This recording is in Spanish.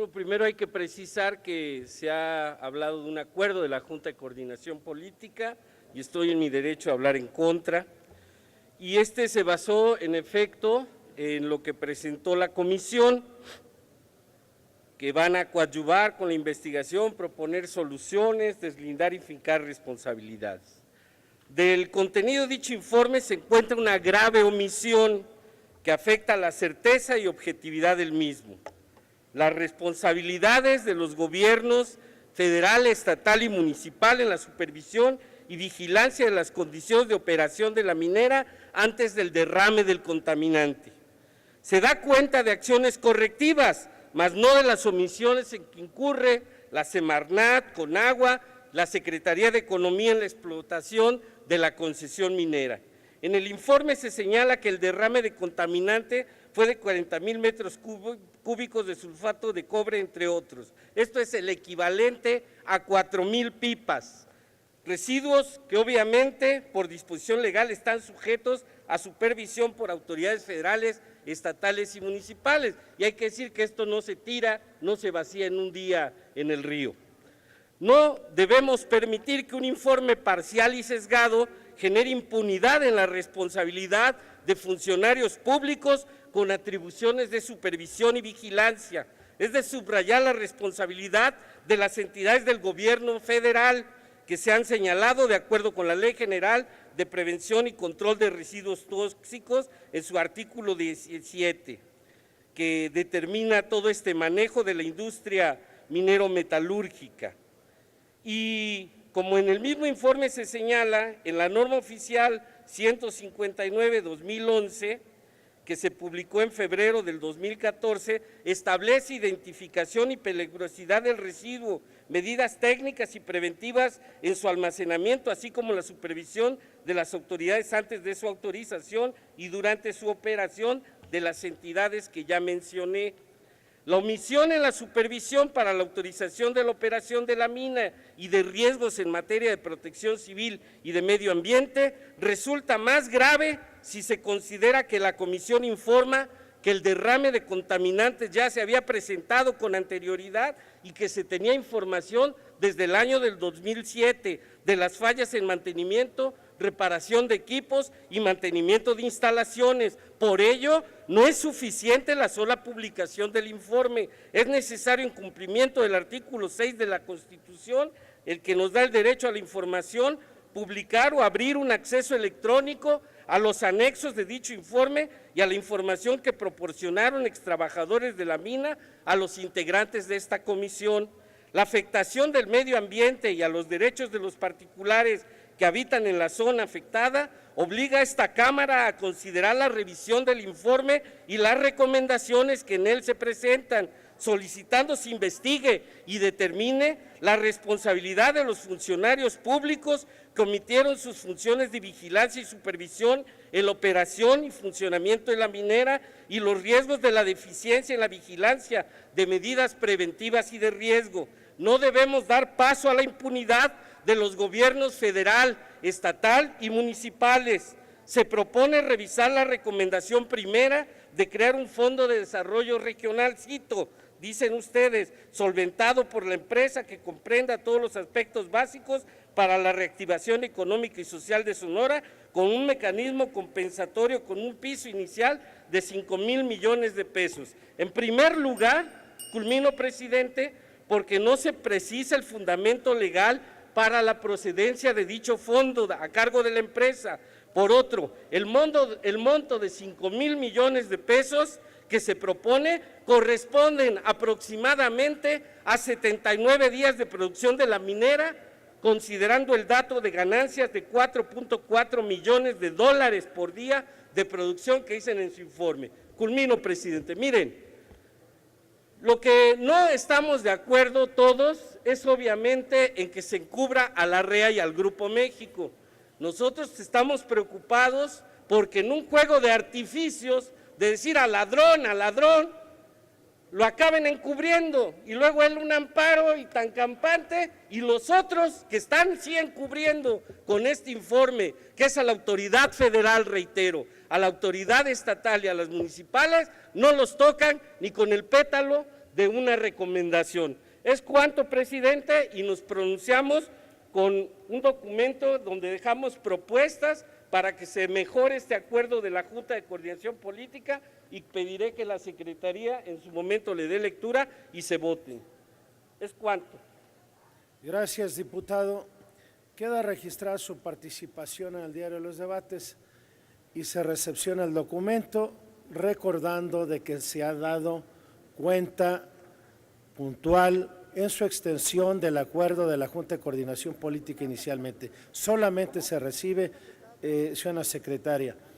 Bueno, primero hay que precisar que se ha hablado de un acuerdo de la Junta de Coordinación Política y estoy en mi derecho a hablar en contra. Y este se basó, en efecto, en lo que presentó la comisión, que van a coadyuvar con la investigación, proponer soluciones, deslindar y fincar responsabilidades. Del contenido de dicho informe se encuentra una grave omisión que afecta a la certeza y objetividad del mismo. Las responsabilidades de los gobiernos federal, estatal y municipal en la supervisión y vigilancia de las condiciones de operación de la minera antes del derrame del contaminante. Se da cuenta de acciones correctivas, mas no de las omisiones en que incurre la Semarnat, Conagua, la Secretaría de Economía en la explotación de la concesión minera. En el informe se señala que el derrame de contaminante fue de 40,000 metros cúbicos de sulfato de cobre, entre otros. Esto es el equivalente a 4,000 pipas. Residuos que obviamente por disposición legal están sujetos a supervisión por autoridades federales, estatales y municipales. Y hay que decir que esto no se tira, no se vacía en un día en el río. No debemos permitir que un informe parcial y sesgado genere impunidad en la responsabilidad de funcionarios públicos con atribuciones de supervisión y vigilancia. Es de subrayar la responsabilidad de las entidades del gobierno federal que se han señalado de acuerdo con la Ley General de Prevención y Control de Residuos Tóxicos en su artículo 17, que determina todo este manejo de la industria minero-metalúrgica. Y como en el mismo informe se señala, en la norma oficial 159/2011, que se publicó en febrero del 2014, establece identificación y peligrosidad del residuo, medidas técnicas y preventivas en su almacenamiento, así como la supervisión de las autoridades antes de su autorización y durante su operación de las entidades que ya mencioné. La omisión en la supervisión para la autorización de la operación de la mina y de riesgos en materia de protección civil y de medio ambiente resulta más grave si se considera que la comisión informa que el derrame de contaminantes ya se había presentado con anterioridad y que se tenía información desde el año del 2007 de las fallas en mantenimiento, reparación de equipos y mantenimiento de instalaciones. Por ello, no es suficiente la sola publicación del informe, es necesario en cumplimiento del artículo 6 de la Constitución, el que nos da el derecho a la información, publicar o abrir un acceso electrónico a los anexos de dicho informe y a la información que proporcionaron extrabajadores de la mina a los integrantes de esta comisión. La afectación del medio ambiente y a los derechos de los particulares que habitan en la zona afectada obliga a esta Cámara a considerar la revisión del informe y las recomendaciones que en él se presentan, solicitando se investigue y determine la responsabilidad de los funcionarios públicos que omitieron sus funciones de vigilancia y supervisión en la operación y funcionamiento de la minera y los riesgos de la deficiencia en la vigilancia de medidas preventivas y de riesgo. No debemos dar paso a la impunidad de los gobiernos federal, estatal y municipales. Se propone revisar la recomendación primera de crear un fondo de desarrollo regional, cito, dicen ustedes, solventado por la empresa que comprenda todos los aspectos básicos para la reactivación económica y social de Sonora, con un mecanismo compensatorio con un piso inicial de 5,000 millones de pesos. En primer lugar, culmino, presidente, porque no se precisa el fundamento legal para la procedencia de dicho fondo a cargo de la empresa. Por otro, el monto de 5,000 millones de pesos que se propone corresponden aproximadamente a 79 días de producción de la minera, considerando el dato de ganancias de 4.4 millones de dólares por día de producción que dicen en su informe. Culmino, presidente. Miren, lo que no estamos de acuerdo todos es obviamente en que se encubra a la REA y al Grupo México. Nosotros estamos preocupados porque en un juego de artificios de decir al ladrón, lo acaben encubriendo y luego él un amparo y tan campante y los otros que están sí encubriendo con este informe, que es a la autoridad federal, reitero, a la autoridad estatal y a las municipales, no los tocan ni con el pétalo de una recomendación. Es cuanto, presidente, y nos pronunciamos con un documento donde dejamos propuestas para que se mejore este acuerdo de la Junta de Coordinación Política y pediré que la Secretaría en su momento le dé lectura y se voten. Es cuanto. Gracias, diputado. Queda registrada su participación en el diario de los debates y se recepciona el documento, recordando de que se ha dado cuenta puntual en su extensión del acuerdo de la Junta de Coordinación Política inicialmente. Solamente se recibe, señora secretaria,